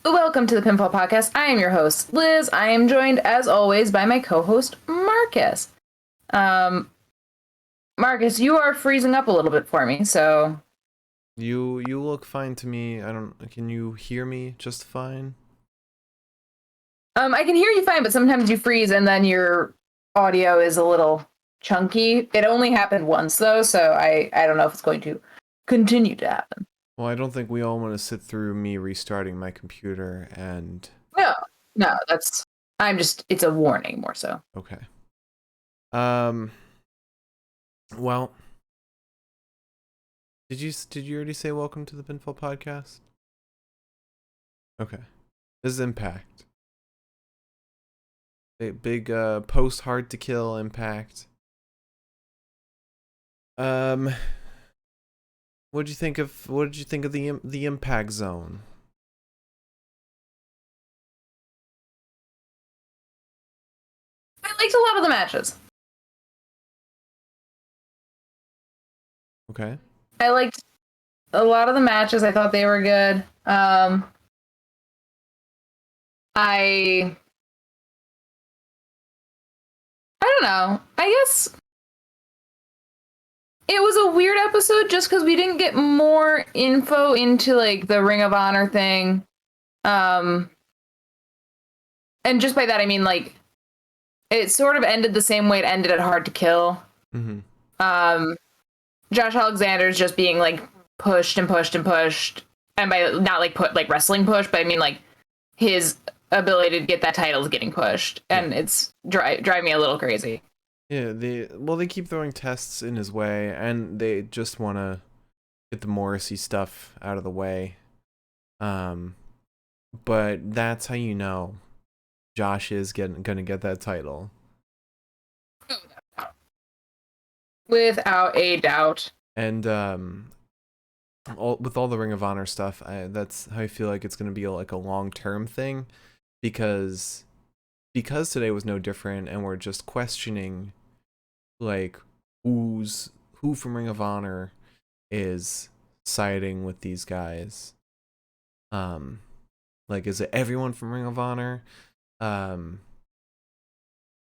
Welcome to the Pinfall Podcast. I am your host, Liz. I am joined, as always, by my co-host, Marcus. Um, Marcus, you are freezing up a little bit for me, so... You look fine to me. Can you hear me just fine? I can hear you fine, but sometimes you freeze and then your audio is a little chunky. It only happened once, though, so I don't know if it's going to continue to happen. Well, I don't think we all want to sit through me restarting my computer and... No, no, it's a warning more so. Okay. Um, well, did you already say welcome to the Pinfall Podcast? Okay. This is Impact. Big post hard to kill Impact. What did you think of the Impact Zone? I liked a lot of the matches. Okay. I liked a lot of the matches. I thought they were good. I don't know. I guess it was a weird episode just because we didn't get more info into like the Ring of Honor thing. And just by that I mean like it sort of ended the same way it ended at Hard to Kill. Mm-hmm. Josh Alexander's just being like pushed and pushed and pushed, and by not like put like wrestling push, but I mean like his ability to get that title is getting pushed, and it's drive me a little crazy. Yeah, they keep throwing tests in his way, and they just want to get the Morrissey stuff out of the way. But that's how you know Josh is gonna get that title. Without a doubt. And with all the Ring of Honor stuff, that's how I feel like it's gonna be like a long-term thing, because today was no different, and we're just questioning like who from Ring of Honor is siding with these guys. Like, is it everyone from Ring of Honor? And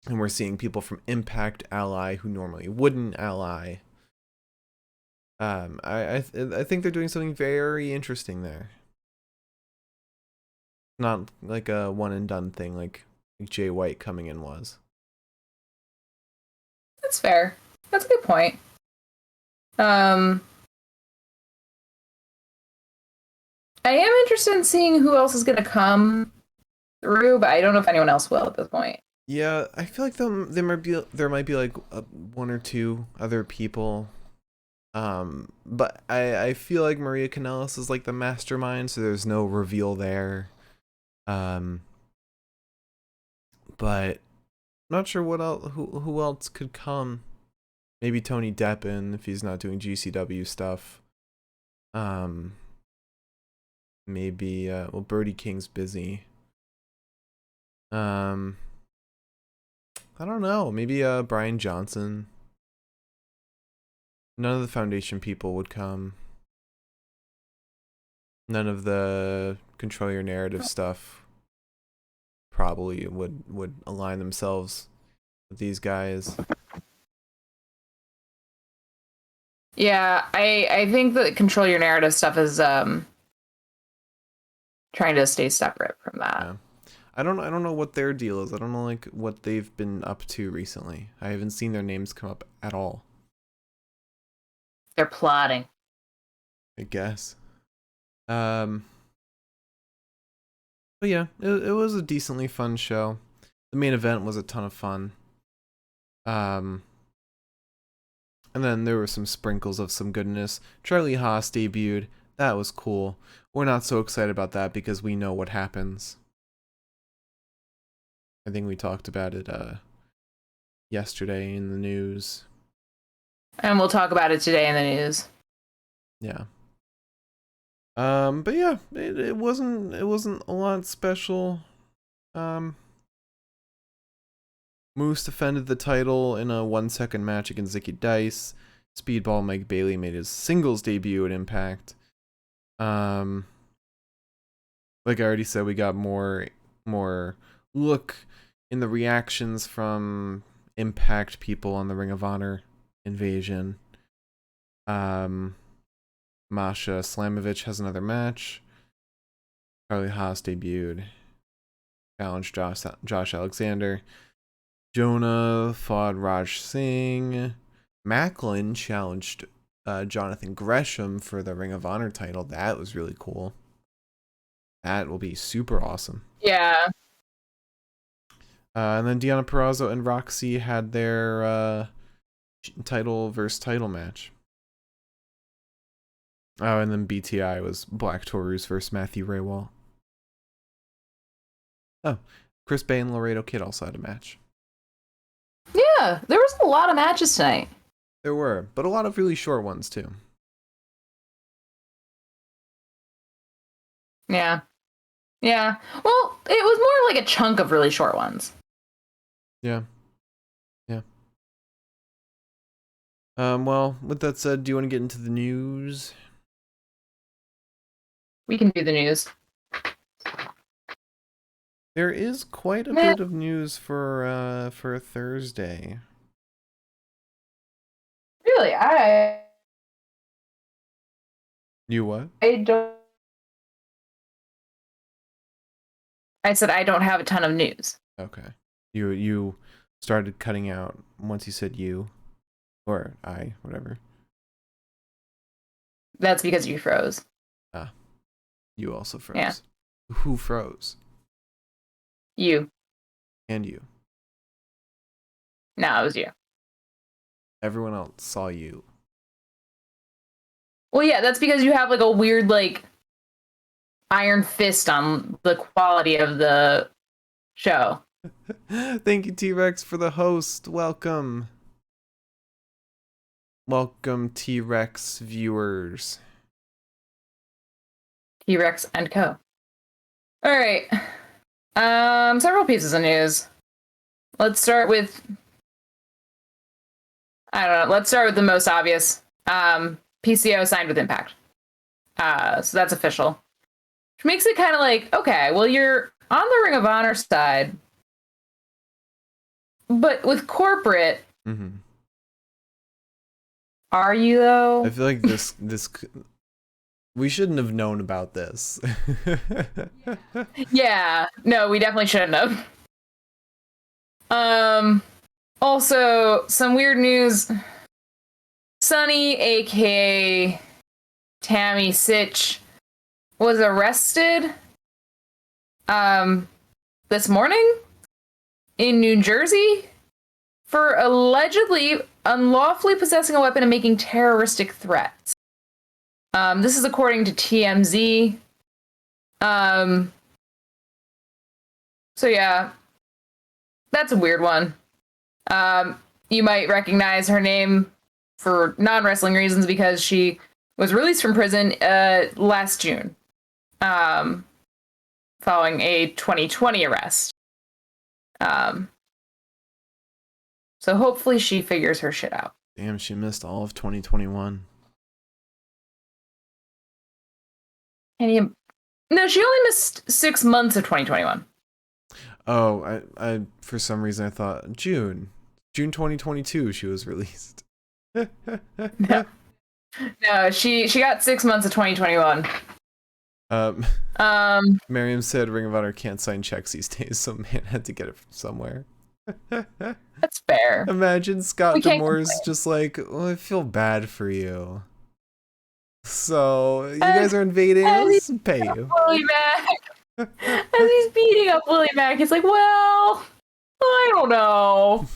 we're seeing people from Impact ally who normally wouldn't ally. I think they're doing something very interesting there. Not like a one and done thing like Jay White coming in was. That's fair. That's a good point. I am interested in seeing who else is going to come through, but I don't know if anyone else will at this point. Yeah, I feel like there might be like one or two other people. But I feel like Maria Kanellis is like the mastermind, so there's no reveal there. But not sure what else who else could come. Maybe Tony Deppen if he's not doing GCW stuff. Maybe well, Birdie King's busy. I don't know. Maybe Brian Johnson. None of the Foundation people would come. None of the Control Your Narrative stuff probably would align themselves with these guys. Yeah, I think the Control Your Narrative stuff is trying to stay separate from that. Yeah. I don't know what their deal is. I don't know like what they've been up to recently. I haven't seen their names come up at all. They're plotting. I guess. But yeah, it was a decently fun show. The main event was a ton of fun. And then there were some sprinkles of some goodness. Charlie Haas debuted. That was cool. We're not so excited about that because we know what happens. I think we talked about it yesterday in the news. And we'll talk about it today in the news. Yeah. But yeah, it wasn't a lot special. Moose defended the title in a 1-second match against Ziggy Dice. Speedball Mike Bailey made his singles debut at Impact. Like I already said, we got more look in the reactions from Impact people on the Ring of Honor invasion. Masha Slamovich has another match. Carly Haas debuted. Challenged Josh Alexander. Jonah fought Raj Singh. Macklin challenged Jonathan Gresham for the Ring of Honor title. That was really cool. That will be super awesome. Yeah. And then Deonna Perazo and Roxy had their title versus title match. Oh, and then BTI was Black Taurus versus Matthew Raywall. Oh, Chris Bay and Laredo Kid also had a match. Yeah, there was a lot of matches tonight. There were, but a lot of really short ones too. Yeah. Yeah. Well, it was more like a chunk of really short ones. Yeah. Yeah. Well, with that said, do you want to get into the news? We can do the news. There is quite a bit of news for Thursday. Really, You what? I said I don't have a ton of news. Okay. You started cutting out once you said you, or I, whatever. That's because you froze. Ah, you also froze. Yeah. Who froze? You. And you. No, it was you. Everyone else saw you. Well, yeah, that's because you have like a weird like iron fist on the quality of the show. Thank you, T-Rex, for the host. Welcome. Welcome, T-Rex viewers. T-Rex and Co. All right. Several pieces of news. Let's start with let's start with the most obvious. PCO signed with Impact. So that's official. Which makes it kind of like, okay, well, you're on the Ring of Honor side, but with corporate, are you though? I feel like this we shouldn't have known about this. Yeah, no, we definitely shouldn't have. Also, some weird news. Sunny, aka Tammy Sitch, was arrested this morning in New Jersey for allegedly unlawfully possessing a weapon and making terroristic threats. This is according to TMZ. So yeah, that's a weird one. You might recognize her name for non-wrestling reasons because she was released from prison last June, following a 2020 arrest. So hopefully she figures her shit out. Damn, she missed all of 2021. No, she only missed 6 months of 2021. Oh, I for some reason I thought June 2022 she was released. No, she got 6 months of 2021. Miriam said Ring of Honor can't sign checks these days, so man had to get it from somewhere. That's fair. Imagine Scott Demore's just like, oh, I feel bad for you. So you guys are invading, let's pay you. Willie Mack. As he's beating up Willie Mack, he's like, well, I don't know.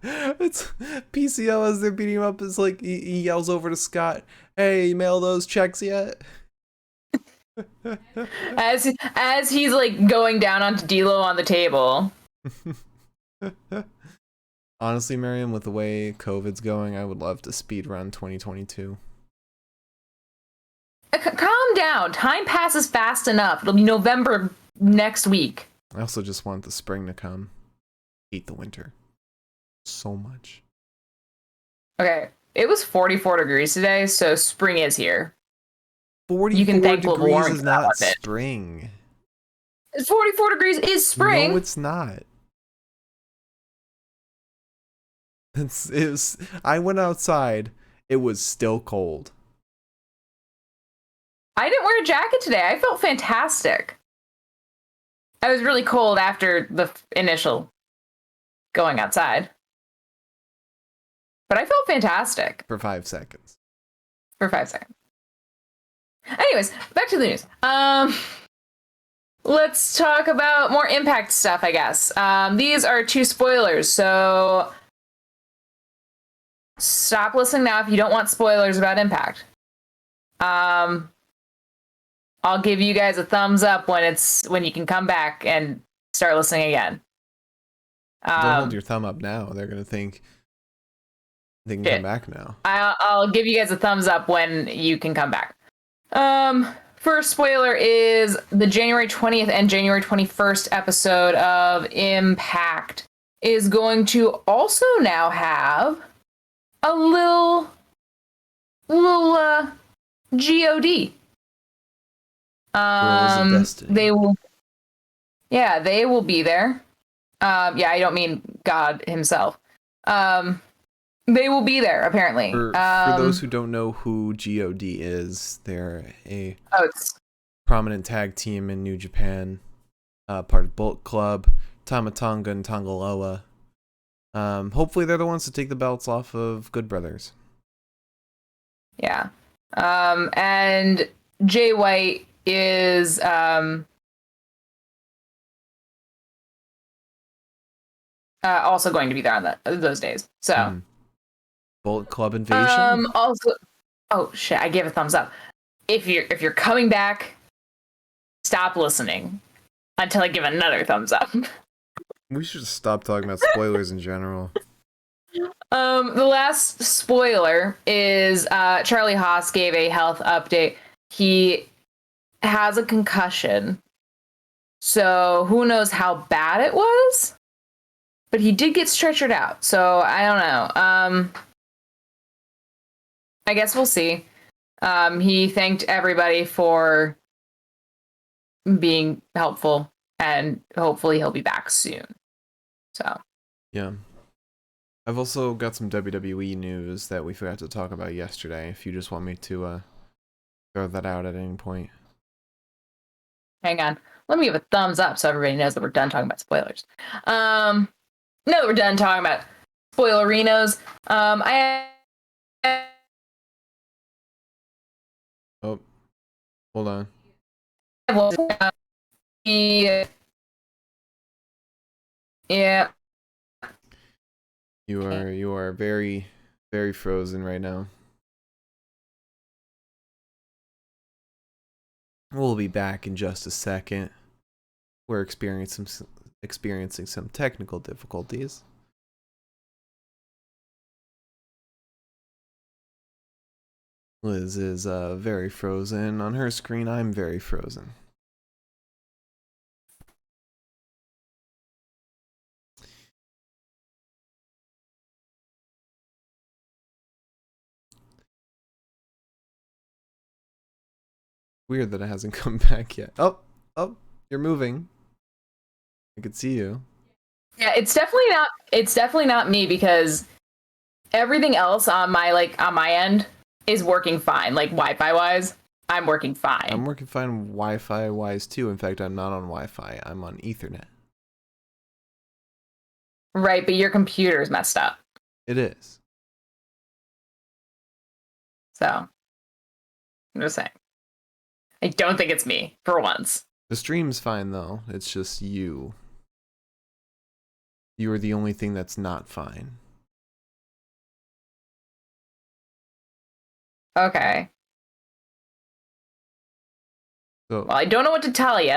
It's PCO as they're beating him up is like he yells over to Scott, hey, you mail those checks yet? as he's like going down onto D'Lo on the table. Honestly, Miriam, with the way COVID's going, I would love to speed run 2022. Calm down. Time passes fast enough. It'll be November next week. I also just want the spring to come. Hate the winter so much. Okay, it was 44 degrees today, so spring is here. 44 you can thank degrees is not spring. 44 degrees is spring. No, it's not. I went outside. It was still cold. I didn't wear a jacket today. I felt fantastic. I was really cold after the initial going outside. But I felt fantastic. For 5 seconds. For 5 seconds. Anyways, back to the news. Let's talk about more Impact stuff, I guess. These are 2 spoilers, so stop listening now if you don't want spoilers about Impact. I'll give you guys a thumbs up when you can come back and start listening again. Don't hold your thumb up now. They're gonna think they can come back now. I'll give you guys a thumbs up when you can come back. First spoiler is the January 20th and January 21st episode of Impact is going to also now have a little GOD. They will be there. I don't mean God himself. They will be there, apparently. For those who don't know who GOD is, they're a prominent tag team in New Japan, part of Bullet Club, Tama Tonga and Tongaloa. Hopefully they're the ones to take the belts off of Good Brothers. Yeah. And Jay White is also going to be there on those days. So Bullet Club Invasion. Also, oh shit! I gave a thumbs up. If you're coming back, stop listening until I give another thumbs up. We should stop talking about spoilers in general. The last spoiler is Charlie Haas gave a health update. He has a concussion, so who knows how bad it was. But he did get stretchered out, so I don't know. I guess we'll see. He thanked everybody for being helpful, and hopefully he'll be back soon. So. Yeah. I've also got some WWE news that we forgot to talk about yesterday, if you just want me to throw that out at any point. Hang on. Let me give a thumbs up so everybody knows that we're done talking about spoilers. No, we're done talking about spoilerinos. Oh, hold on. Yeah. You are very, very frozen right now. We'll be back in just a second. We're experiencing some technical difficulties. Liz is very frozen. On her screen, I'm very frozen. Weird that it hasn't come back yet. Oh, you're moving. I could see you. Yeah, it's definitely not me, because everything else on my end is working fine. Like Wi-Fi wise, I'm working fine. I'm working fine Wi-Fi wise too. In fact, I'm not on Wi-Fi. I'm on Ethernet. Right, but your computer's messed up. It is. So, I'm just saying. I don't think it's me, for once. The stream's fine though. It's just you. You are the only thing that's not fine. Okay. So, well, I don't know what to tell you.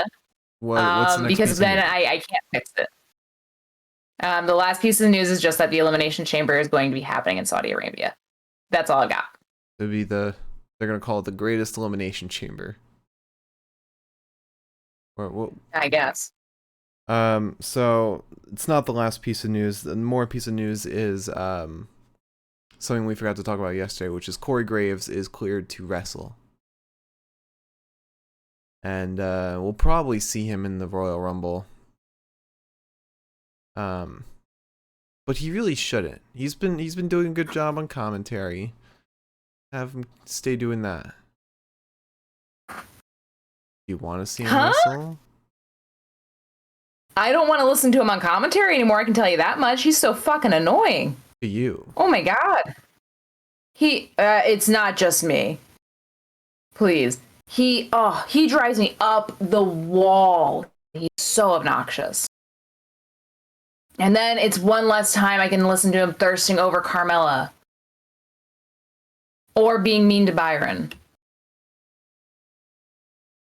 What's the next because then I can't fix it. The last piece of the news is just that the Elimination Chamber is going to be happening in Saudi Arabia. That's all I got. They're gonna call it the Greatest Elimination Chamber. I guess. So it's not the last piece of news. The more piece of news is something we forgot to talk about yesterday, which is Corey Graves is cleared to wrestle. and we'll probably see him in the Royal Rumble. But he really shouldn't. He's been doing a good job on commentary. Have him stay doing that. You want to see him wrestle? I don't want to listen to him on commentary anymore. I can tell you that much. He's so fucking annoying. To you? Oh my god. It's not just me. Please. He drives me up the wall. He's so obnoxious. And then it's one less time I can listen to him thirsting over Carmella. Or being mean to Byron.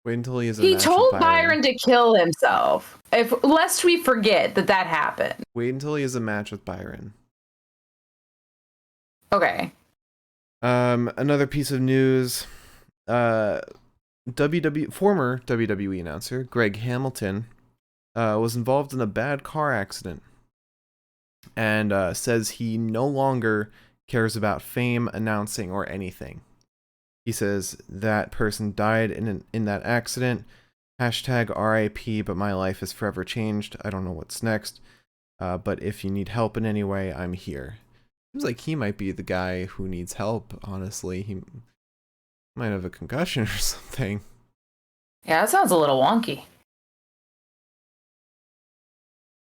Wait until he has a He match told with Byron to kill himself. Lest we forget that happened. Wait until he has a match with Byron. Okay. Another piece of news. Former WWE announcer Greg Hamilton was involved in a bad car accident and says he no longer cares about fame, announcing, or anything. He says that person died in that accident. Hashtag RIP, but my life is forever changed. I don't know what's next. But if you need help in any way, I'm here. Seems like he might be the guy who needs help, honestly. He might have a concussion or something. Yeah, that sounds a little wonky.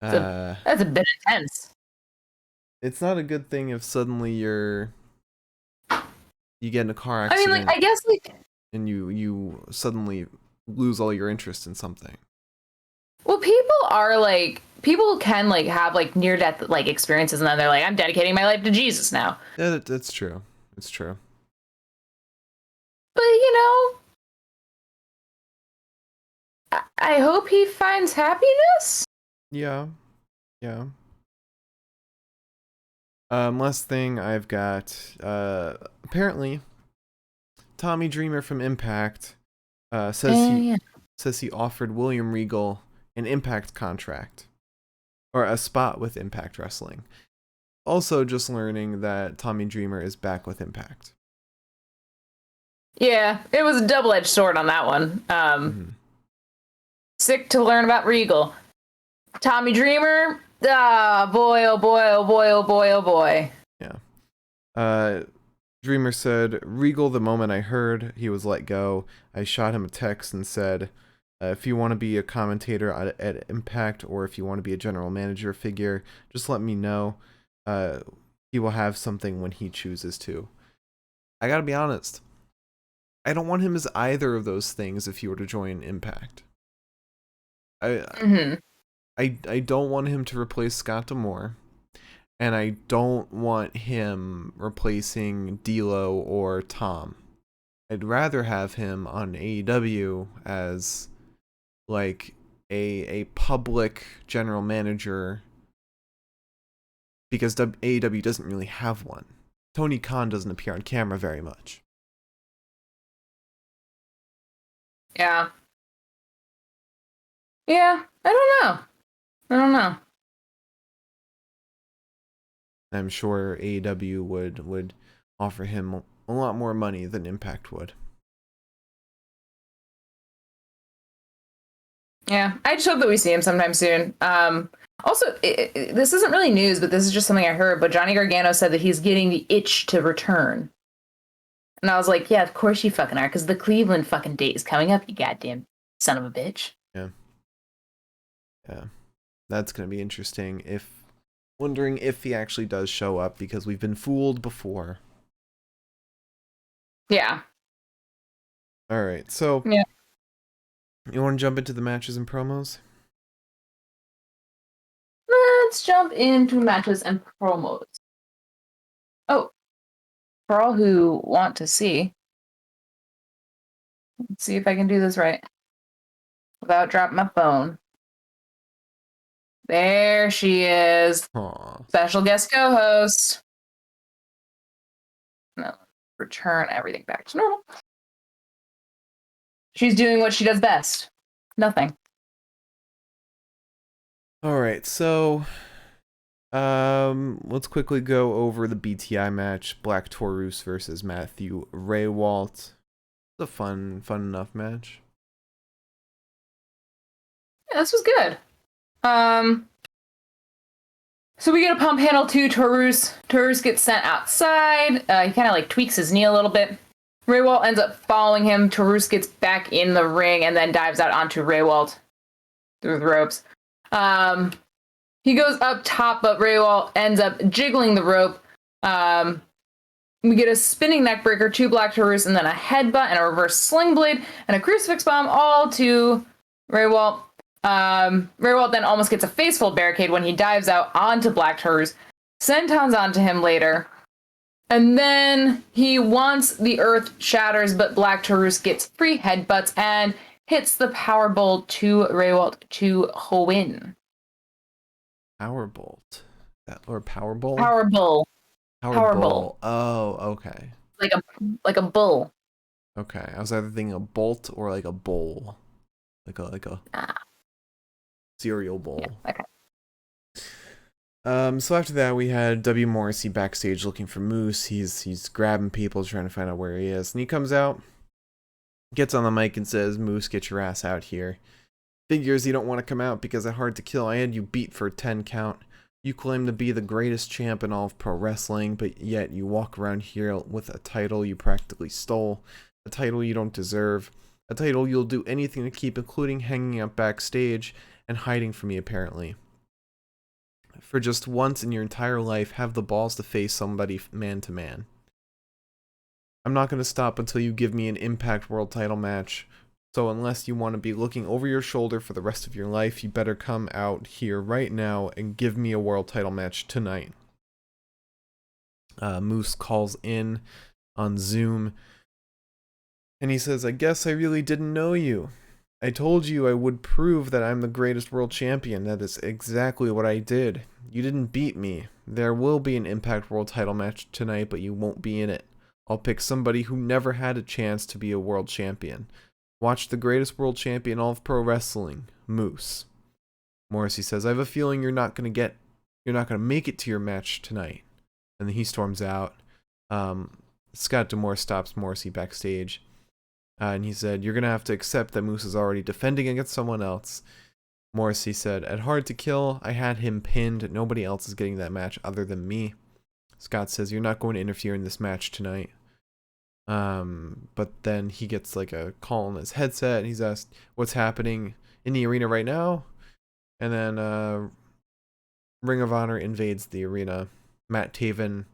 That's a bit intense. It's not a good thing if suddenly you get in a car accident. I mean, I guess and you suddenly lose all your interest in something. Well, people can have near death experiences, and then they're like, I'm dedicating my life to Jesus now. Yeah, that's true. It's true. But I hope he finds happiness. Yeah. Last thing I've got, apparently, Tommy Dreamer from Impact says he offered William Regal an Impact contract, or a spot with Impact Wrestling. Also, just learning that Tommy Dreamer is back with Impact. Yeah, it was a double-edged sword on that one. Sick to learn about Regal. Tommy Dreamer, boy, oh boy, oh boy, oh boy, oh boy. Yeah. Dreamer said, Regal, the moment I heard he was let go, I shot him a text and said, if you want to be a commentator at Impact, or if you want to be a general manager figure, just let me know. He will have something when he chooses to. I gotta be honest. I don't want him as either of those things if he were to join Impact. I don't want him to replace Scott D'Amore, and I don't want him replacing D'Lo or Tom. I'd rather have him on AEW as a public general manager, because AEW doesn't really have one. Tony Khan doesn't appear on camera very much. Yeah, I don't know. I'm sure AEW would offer him a lot more money than Impact would. Yeah, I just hope that we see him sometime soon. Also, this isn't really news, but this is just something I heard. But Johnny Gargano said that he's getting the itch to return. And I was like, yeah, of course you fucking are, because the Cleveland fucking date is coming up, you goddamn son of a bitch. Yeah. That's going to be interesting. Wondering if he actually does show up, because we've been fooled before. Yeah. All right, so yeah. You want to jump into the matches and promos? Let's jump into matches and promos. Oh, for all who want to see, let's see if I can do this right without dropping my phone. There she is. Aww. Special guest co-host. No, return everything back to normal. She's doing what she does best. Nothing. All right, so let's quickly go over the BTI match: Black Taurus versus Matthew Raywalt. It's a fun enough match. Yeah, this was good. So we get a pump handle to Taurus. Taurus gets sent outside. He kind of like tweaks his knee a little bit. Raywalt ends up following him. Taurus gets back in the ring and then dives out onto Raywalt through the ropes. He goes up top, but Raywalt ends up jiggling the rope. We get a spinning neckbreaker, 2 black Taurus, and then a headbutt and a reverse sling blade and a crucifix bomb, all to Raywalt. Raywalt then almost gets a face-full barricade when he dives out onto Black Taurus, sentons onto him later, and then he wants the earth shatters, but Black Taurus gets free headbutts and hits the powerbolt to Raywalt to win. Powerbolt. Or Powerball? Powerbolt. Powerball. Oh, okay. Like a bull. Okay. I was either thinking a bolt or like a bowl. Like a cereal bowl. Yeah, okay. So after that, we had W. Morrissey backstage looking for Moose. He's grabbing people, trying to find out where he is. And he comes out, gets on the mic and says, Moose, get your ass out here. Figures you don't want to come out because at Hard to Kill, I had you beat for a 10 count. You claim to be the greatest champ in all of pro wrestling, but yet you walk around here with a title you practically stole. A title you don't deserve. A title you'll do anything to keep, including hanging out backstage and hiding from me, apparently. For just once in your entire life, have the balls to face somebody man to man. I'm not going to stop until you give me an Impact World title match. So unless you want to be looking over your shoulder for the rest of your life, you better come out here right now and give me a world title match tonight. Moose calls in on Zoom. And he says, I guess I really didn't know you. I told you I would prove that I'm the greatest world champion. That is exactly what I did. You didn't beat me. There will be an Impact World title match tonight, but you won't be in it. I'll pick somebody who never had a chance to be a world champion. Watch the greatest world champion in all of pro wrestling, Moose. Morrissey says, I have a feeling you're not gonna make it to your match tonight. And then he storms out. Scott D'Amore stops Morrissey backstage. And he said, you're gonna have to accept that Moose is already defending against someone else. Morrissey said, at Hard to Kill, I had him pinned. Nobody else is getting that match other than me. Scott says, you're not going to interfere in this match tonight. But then he gets like a call on his headset and he's asked what's happening in the arena right now. And then Ring of Honor invades the arena. Matt Taven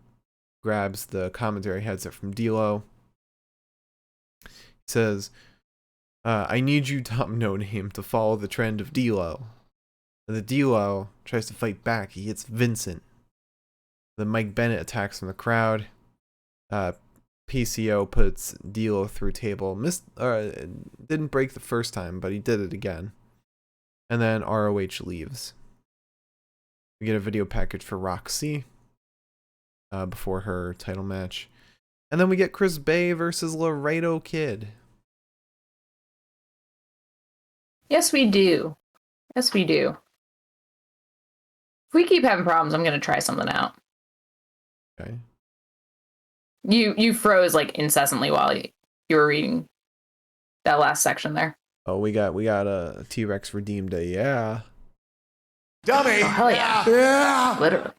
grabs the commentary headset from D'Lo. He says, I need you, Tom No Name, to follow the trend of D'Lo. And the D'Lo tries to fight back. He hits Vincent. Then Mike Bennett attacks from the crowd. PCO puts D'Lo through a table. Didn't break the first time, but he did it again. And then ROH leaves. We get a video package for Roxy before her title match. And then we get Chris Bay versus Laredo Kid. Yes, we do. Yes, we do. If we keep having problems, I'm going to try something out. Okay. You froze like incessantly while you were reading that last section there. Oh, we got a T-Rex redeemed a yeah. Dummy! Oh, hell yeah. Yeah! Literally.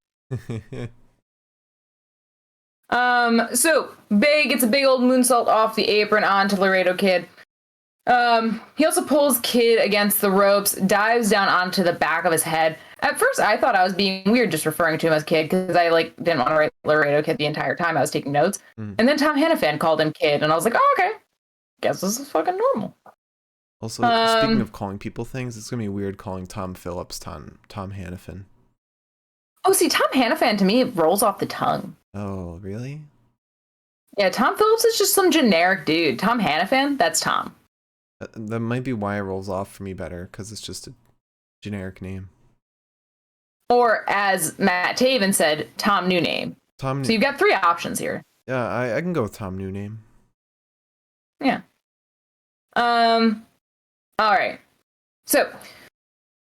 So Bay gets a big old moonsault off the apron onto Laredo Kid. He also pulls Kid against the ropes, dives down onto the back of his head. At first, I thought I was being weird just referring to him as Kid because I didn't want to write Laredo Kid the entire time I was taking notes. Mm. And then Tom Hannafan called him Kid, and I was like, oh, okay. Guess this is fucking normal. Also, speaking of calling people things, it's gonna be weird calling Tom Phillips Tom Hannafan. Oh, see, Tom Hannafan to me rolls off the tongue. Oh, really? Yeah, Tom Phillips is just some generic dude. Tom Hannafan, that's Tom. That might be why it rolls off for me better, because it's just a generic name. Or, as Matt Taven said, Tom New Name. So you've got 3 options here. Yeah, I can go with Tom New Name. Yeah. Alright. So,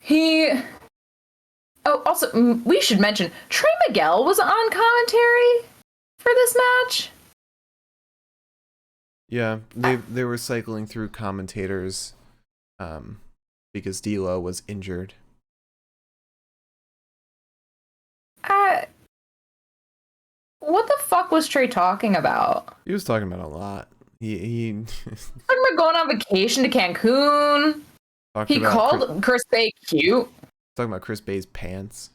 oh, also, we should mention, Trey Miguel was on commentary for this match. Yeah, they were cycling through commentators because D'Lo was injured. What the fuck was Trey talking about? He was talking about a lot. He Talking about going on vacation to Cancun. He called Chris Bay cute. Talking about Chris Bay's pants.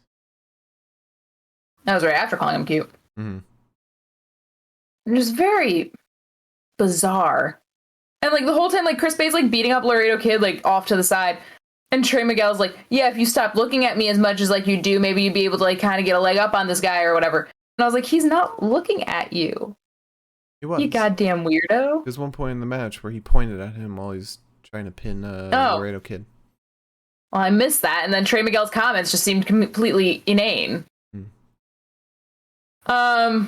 That was right after calling him cute. Mm-hmm. It was very bizarre. And like the whole time, like Chris Bay's like beating up Laredo Kid like off to the side. And Trey Miguel's like, yeah, if you stop looking at me as much as like you do, maybe you'd be able to like kind of get a leg up on this guy or whatever. And I was like, he's not looking at you. He was. You goddamn weirdo. There's one point in the match where he pointed at him while he's trying to pin Laredo Kid. Well, I missed that. And then Trey Miguel's comments just seemed completely inane. So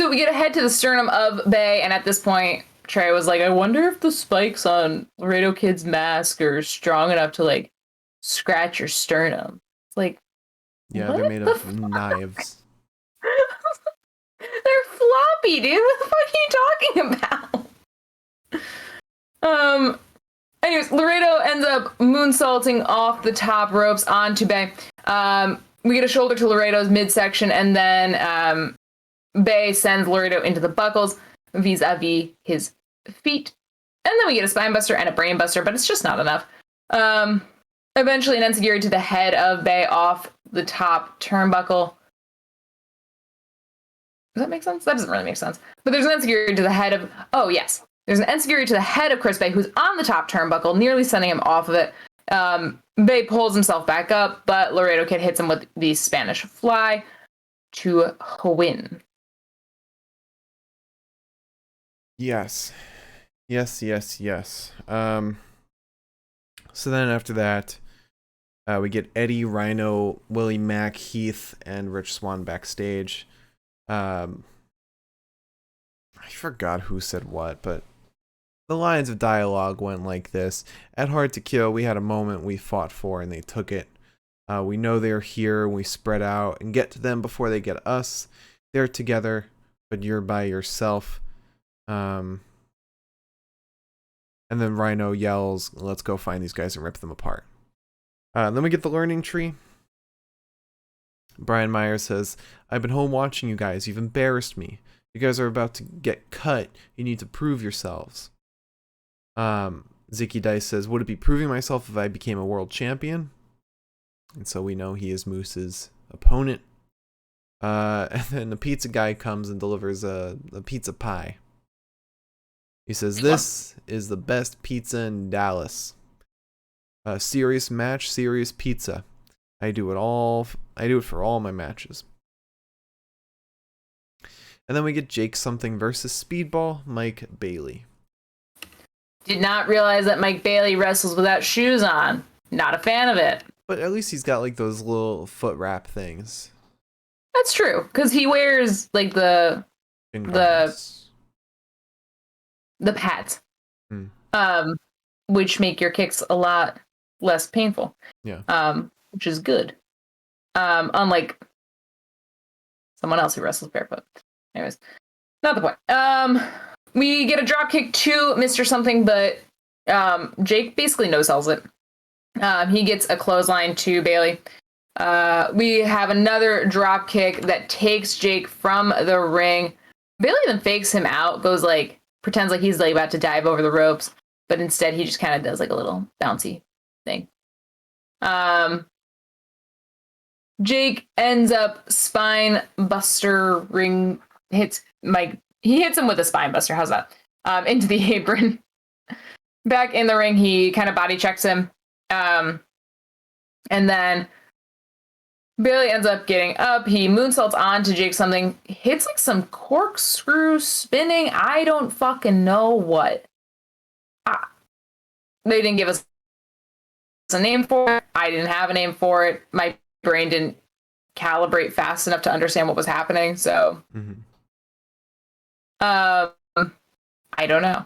we get ahead to the sternum of Bay, and at this point, Trey was like, I wonder if the spikes on Laredo Kid's mask are strong enough to, like, scratch your sternum. It's like, yeah, they're made of knives. They're floppy, dude. What the fuck are you talking about? Anyways, Laredo ends up moonsaulting off the top ropes onto Bay. We get a shoulder to Laredo's midsection, and then Bay sends Laredo into the buckles vis-a-vis his feet. And then we get a spine buster and a brain buster, but it's just not enough. Eventually, an enziguri to the head of Bay off the top turnbuckle. Does that make sense? That doesn't really make sense. But there's an enziguri to the head of... Oh, yes. There's an enziguri to the head of Chris Bay, who's on the top turnbuckle, nearly sending him off of it. Bay pulls himself back up, but Laredo Kid hits him with the Spanish fly to win. Yes. So then after that, we get Eddie, Rhino, Willie Mack, Heath, and Rich Swann backstage. I forgot who said what, but the lines of dialogue went like this. At Hard to Kill, we had a moment we fought for and they took it. We know they're here and we spread out and get to them before they get us. They're together, but you're by yourself. And then Rhino yells, let's go find these guys and rip them apart. Then we get the learning tree. Brian Myers says, I've been home watching you guys. You've embarrassed me. You guys are about to get cut. You need to prove yourselves. Ziggy Dice says, would it be proving myself if I became a world champion? And so we know he is Moose's opponent. And then the pizza guy comes and delivers a pizza pie. He says, this is the best pizza in Dallas. Serious match, serious pizza. I do it for all my matches. And then we get Jake Something versus Speedball Mike Bailey. Did not realize that Mike Bailey wrestles without shoes on. Not a fan of it. But at least he's got like those little foot wrap things. That's true, because he wears like the pads, which make your kicks a lot less painful. Yeah. Which is good. Unlike someone else who wrestles barefoot. Anyways, not the point. We get a drop kick to Mr. Something, but Jake basically no-sells it. He gets a clothesline to Bailey. We have another drop kick that takes Jake from the ring. Bailey then fakes him out, pretends like he's like about to dive over the ropes, but instead he just kind of does like a little bouncy thing. Jake ends up spine buster ring hits Mike. He hits him with a spine buster. How's that? Into the apron. Back in the ring, he kind of body checks him. And then Bailey ends up getting up. He moonsaults onto Jake Something. Hits like some corkscrew spinning. I don't fucking know what. They didn't give us a name for it. I didn't have a name for it. My brain didn't calibrate fast enough to understand what was happening. So, I don't know.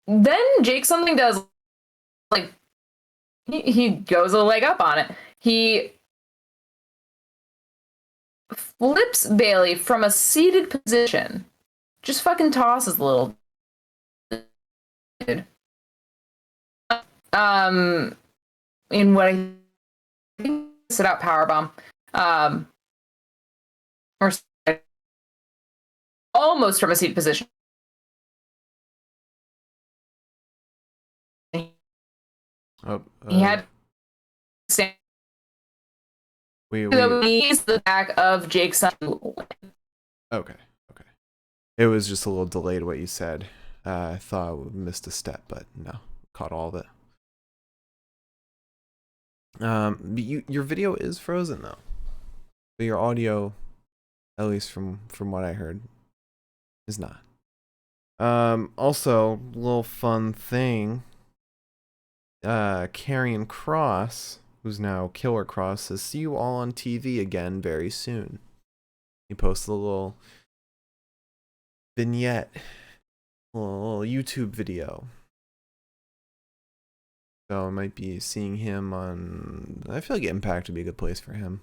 Then Jake Something does like he goes a leg up on it. He flips Bailey from a seated position. Just fucking tosses the little dude. In what I think sit out powerbomb. Or almost from a seat position. Oh, He had stand we he's the back of Jake's son. okay. It was just a little delayed what you said. I thought I missed a step, but no, caught all of it. But your video is frozen though. But your audio, at least from what I heard, is not. Also, little fun thing. Carrion Cross, who's now Killer Cross, says, "See you all on TV again very soon." He posted a little vignette, a little YouTube video. So I might be seeing him on. I feel like Impact would be a good place for him.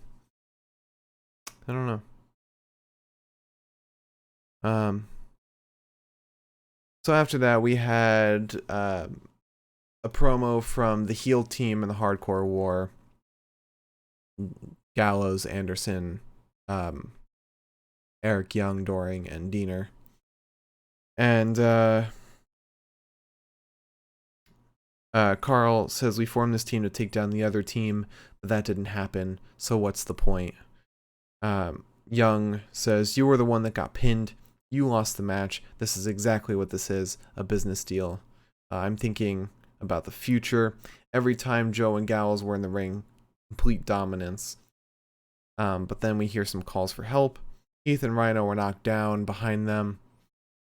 I don't know. So after that, we had a promo from the heel team in the Hardcore War. Gallows, Anderson, Eric Young, Doring, and Diener. And Carl says, "We formed this team to take down the other team, but that didn't happen, so what's the point?" Young says, "You were the one that got pinned. You lost the match. This is exactly what this is, a business deal. I'm thinking about the future. Every time Joe and Gallows were in the ring, complete dominance. But then we hear some calls for help. Heath and Rhino were knocked down behind them,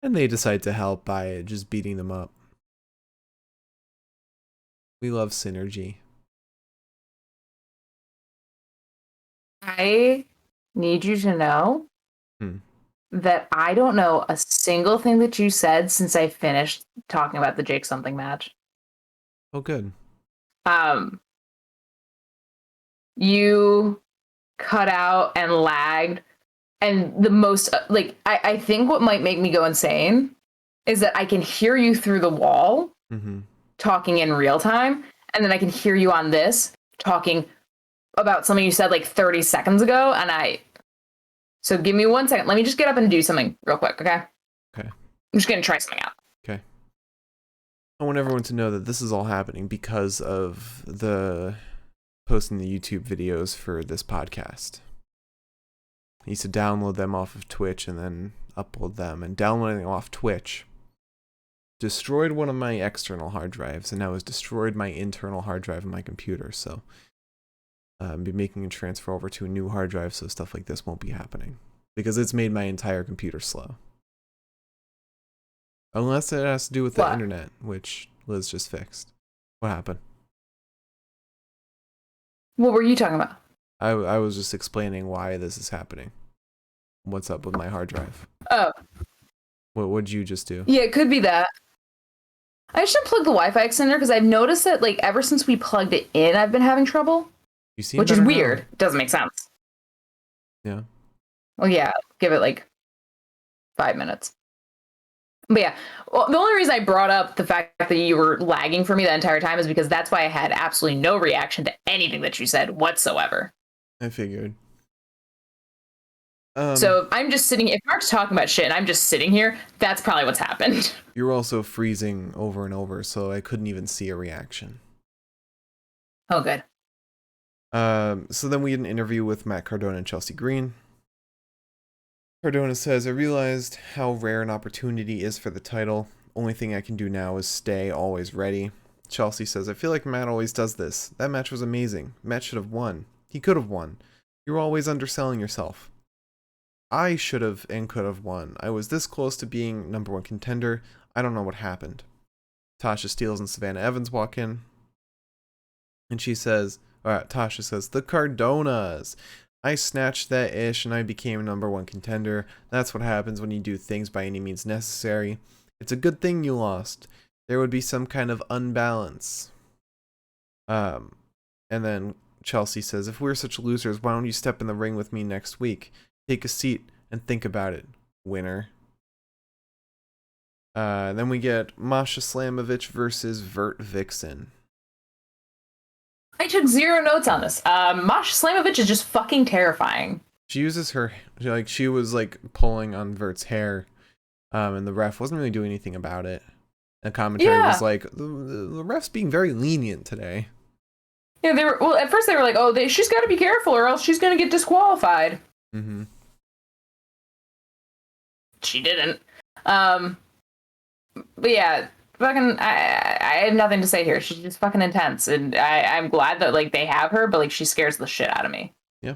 and they decide to help by just beating them up. We love synergy." I need you to know that I don't know a single thing that you said since I finished talking about the Jake something match. Oh, good. You cut out and lagged, and the most I think what might make me go insane is that I can hear you through the wall talking in real time, and then I can hear you on this talking about something you said like 30 seconds ago, and so give me 1 second. Let me just get up and do something real quick, okay? Okay. I'm just gonna try something out. Okay. I want everyone to know that this is all happening because of the posting the YouTube videos for this podcast. I used to download them off of Twitch and then upload them, and downloading them off Twitch destroyed one of my external hard drives, and now has destroyed my internal hard drive in my computer. So I'll be making a transfer over to a new hard drive so stuff like this won't be happening, because it's made my entire computer slow. Unless it has to do with the internet, which Liz just fixed. What happened? What were you talking about? I was just explaining why this is happening. What's up with my hard drive? Oh. What'd you just do? Yeah, it could be that. I should plug the Wi-Fi extender because I've noticed that like ever since we plugged it in, I've been having trouble. You seem which is better weird. now. Doesn't make sense. Yeah. Well, yeah. Give it like 5 minutes. But yeah, well, the only reason I brought up the fact that you were lagging for me the entire time is because that's why I had absolutely no reaction to anything that you said whatsoever. I figured. So if I'm just sitting, if Mark's talking about shit and I'm just sitting here, that's probably what's happened. You're also freezing over and over, so I couldn't even see a reaction. Oh, good. So then we had an interview with Matt Cardona and Chelsea Green. Cardona says, "I realized how rare an opportunity is for the title. Only thing I can do now is stay always ready." Chelsea says, "I feel like Matt always does this. That match was amazing. Matt should have won. He could have won. You're always underselling yourself. I should have and could have won. I was this close to being #1 contender. I don't know what happened." Tasha Steeles and Savannah Evans walk in. And she says, Tasha says, "The Cardonas. I snatched that ish and I became #1 contender. That's what happens when you do things by any means necessary. It's a good thing you lost. There would be some kind of unbalance." And then Chelsea says, "If we're such losers, why don't you step in the ring with me next week? Take a seat and think about it, winner." Then we get Masha Slamovich versus Vert Vixen. took 0 notes on this. Masha Slamovich is just fucking terrifying. She uses her, like, she was, like, pulling on Vert's hair, and the ref wasn't really doing anything about it. And commentary was like, the ref's being very lenient today. Yeah, they were, well, at first they were like, oh, she's got to be careful or else she's going to get disqualified. Mm-hmm. She didn't. But yeah, fucking, I have nothing to say here. She's just fucking intense, and I'm glad that, like, they have her, but, like, she scares the shit out of me. Yeah.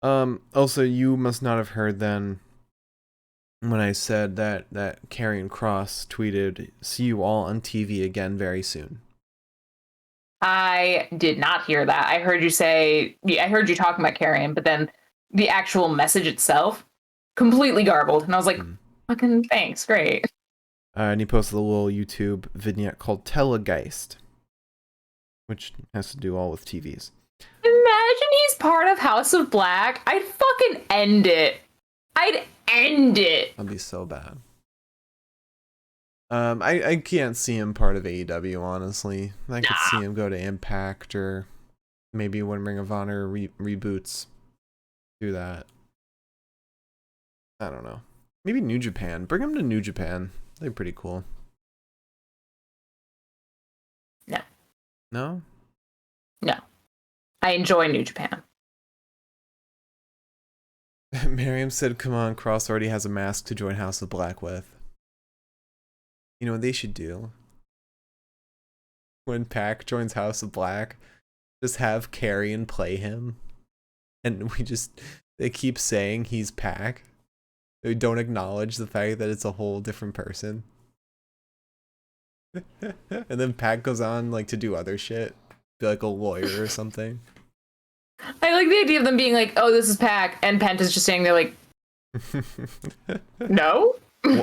Also, you must not have heard then when I said that Karrion Kross tweeted, "See you all on TV again very soon." I did not hear that. I heard you say, I heard you talking about Karrion, but then the actual message itself, completely garbled. And I was like, fucking thanks, great. And he posted a little YouTube vignette called Telegeist, which has to do all with TVs. Imagine he's part of House of Black. I'd fucking end it. I'd end it. That'd be so bad. I can't see him part of AEW, honestly. I could see him go to Impact, or maybe when Ring of Honor reboots, do that. I don't know. Maybe New Japan. Bring him to New Japan. They're pretty cool. No. No? No. I enjoy New Japan. Miriam said, come on, Cross already has a mask to join House of Black with. You know what they should do? When Pac joins House of Black, just have Karrion play him. And they keep saying he's Pac. They don't acknowledge the fact that it's a whole different person. And then Pac goes on, like, to do other shit. Be like a lawyer or something. I like the idea of them being like, oh, this is Pac, and Penta's just saying, they're like, no?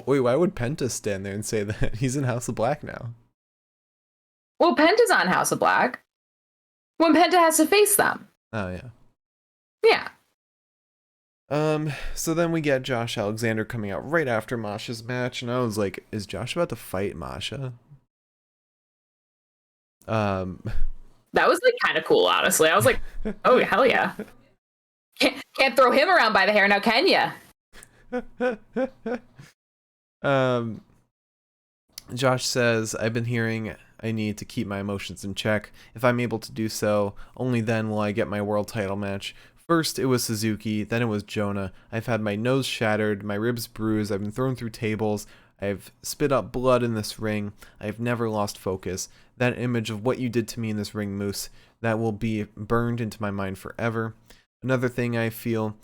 Wait, why would Penta stand there and say that? He's in House of Black now. Well, Penta's on House of Black. When Penta has to face them. Oh, yeah. Yeah. So then we get Josh Alexander coming out right after Masha's match, and I was like, is Josh about to fight Masha? That was, like, kind of cool, honestly. I was like, oh, hell yeah. Can't throw him around by the hair now, can ya? Josh says, I've been hearing I need to keep my emotions in check. If I'm able to do so, only then will I get my world title match. First, it was Suzuki, then it was Jonah. I've had my nose shattered, my ribs bruised, I've been thrown through tables, I've spit up blood in this ring, I've never lost focus. That image of what you did to me in this ring, Moose, that will be burned into my mind forever. Another thing I feel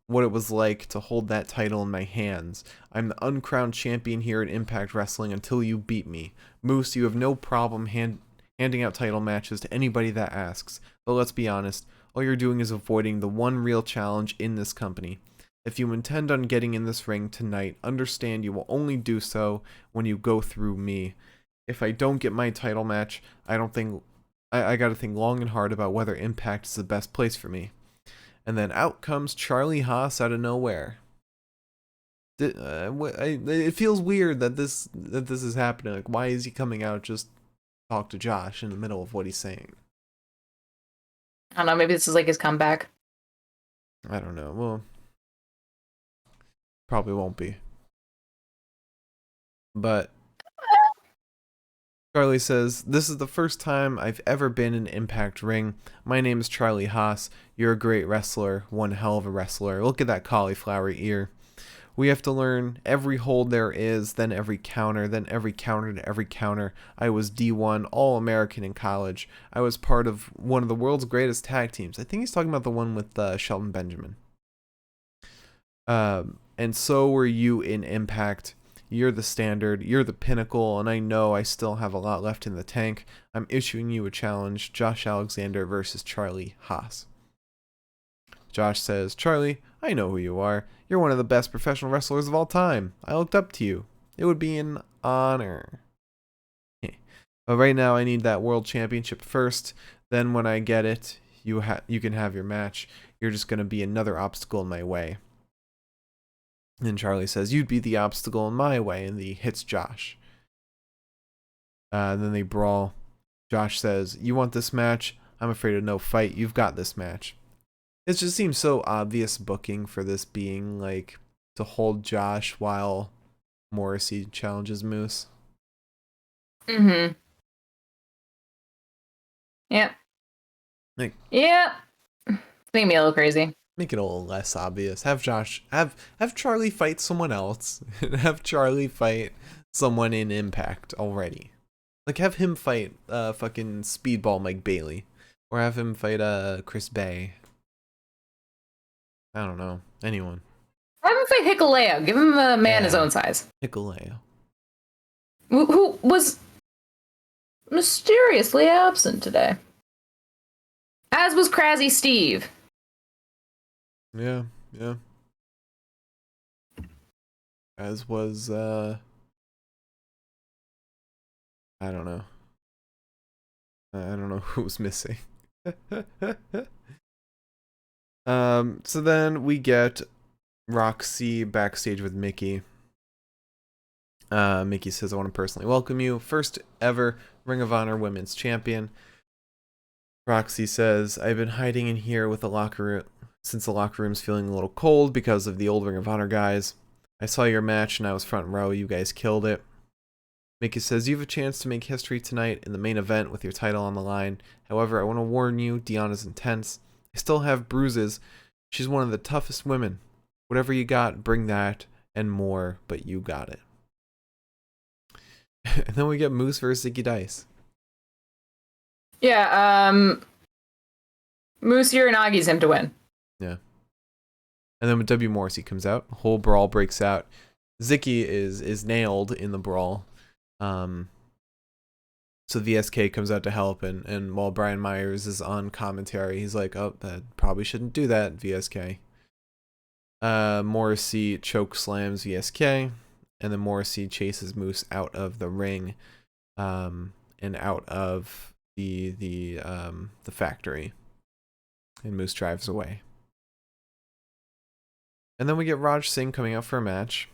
what it was like to hold that title in my hands. I'm the uncrowned champion here at Impact Wrestling until you beat me. Moose, you have no problem handing out title matches to anybody that asks. But let's be honest, all you're doing is avoiding the one real challenge in this company. If you intend on getting in this ring tonight, understand you will only do so when you go through me. If I don't get my title match, I gotta think long and hard about whether Impact is the best place for me. And then out comes Charlie Haas out of nowhere. It feels weird that this is happening. Like, why is he coming out just to talk to Josh in the middle of what he's saying? I don't know, maybe this is like his comeback. I don't know. Well, probably won't be. But Charlie says, this is the first time I've ever been in Impact Ring. My name is Charlie Haas. You're a great wrestler. One hell of a wrestler. Look at that cauliflower ear. We have to learn every hold there is, then every counter, then every counter to every counter. I was D1, All-American in college. I was part of one of the world's greatest tag teams. I think he's talking about the one with Shelton Benjamin. And so were you in Impact. You're the standard, you're the pinnacle, and I know I still have a lot left in the tank. I'm issuing you a challenge, Josh Alexander versus Charlie Haas. Josh says, Charlie, I know who you are. You're one of the best professional wrestlers of all time. I looked up to you. It would be an honor. But right now I need that world championship first. Then when I get it, you can have your match. You're just going to be another obstacle in my way. And Charlie says, you'd be the obstacle in my way, and he hits Josh. Then they brawl. Josh says, "You want this match? I'm afraid of no fight. You've got this match." It just seems so obvious booking for this being like to hold Josh while Morrissey challenges Moose. Mm-hmm. Yep. Like, Yep. Making me a little crazy. make it a little less obvious. Have Charlie fight someone else. Have Charlie fight someone in Impact already. Like, have him fight fucking Speedball Mike Bailey. Or have him fight Chris Bay. I don't know. Anyone. Have him fight Hikuleo. Give him a man his own size. Hikuleo. Who was mysteriously absent today. As was Crazy Steve. Yeah. As was I don't know. I don't know who's missing. So then we get Roxy backstage with Mickey. Mickey says, "I want to personally welcome you. First ever Ring of Honor Women's Champion." Roxy says, "I've been hiding in here with the locker room since the locker room's feeling a little cold because of the old Ring of Honor guys. I saw your match and I was front row. You guys killed it." Mickey says, "You have a chance to make history tonight in the main event with your title on the line. However, I want to warn you, Deanna's intense. I still have bruises. She's one of the toughest women. Whatever you got, bring that and more, but you got it." And then we get Moose versus Ziggy Dice. Yeah, Moose Uranagi's him to win. Yeah. And then when W. Morrissey comes out, a whole brawl breaks out. Ziggy is nailed in the brawl. So VSK comes out to help, and while Brian Myers is on commentary, he's like, "Oh, that probably shouldn't do that, VSK." Morrissey choke slams VSK, and then Morrissey chases Moose out of the ring, and out of the factory, and Moose drives away. And then we get Raj Singh coming out for a match.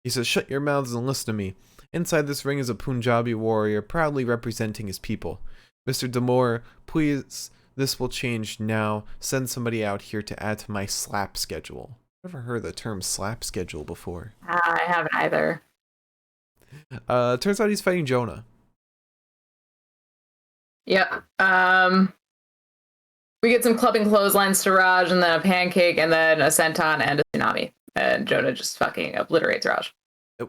He says, "Shut your mouths and listen to me. Inside this ring is a Punjabi warrior proudly representing his people. Mr. Damore, please, this will change now. Send somebody out here to add to my slap schedule." Never heard the term slap schedule before. I haven't either. Turns out he's fighting Jonah. Yep. We get some clubbing clotheslines to Raj, and then a pancake, and then a senton and a tsunami. And Jonah just fucking obliterates Raj.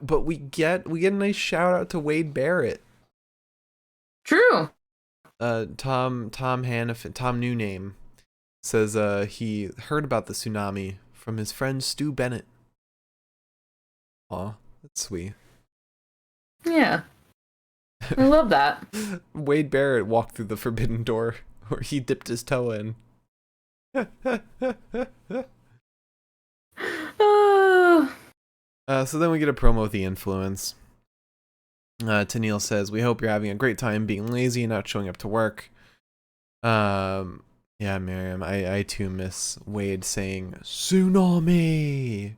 But we get a nice shout out to Wade Barrett. True. Tom Hannafin, Tom New Name, says he heard about the tsunami from his friend Stu Bennett. Aw, that's sweet. Yeah. I love that. Wade Barrett walked through the forbidden door where he dipped his toe in. So then we get a promo with the Influence. Tennille says, "We hope you're having a great time being lazy and not showing up to work." Yeah, Miriam, I too miss Wade saying tsunami.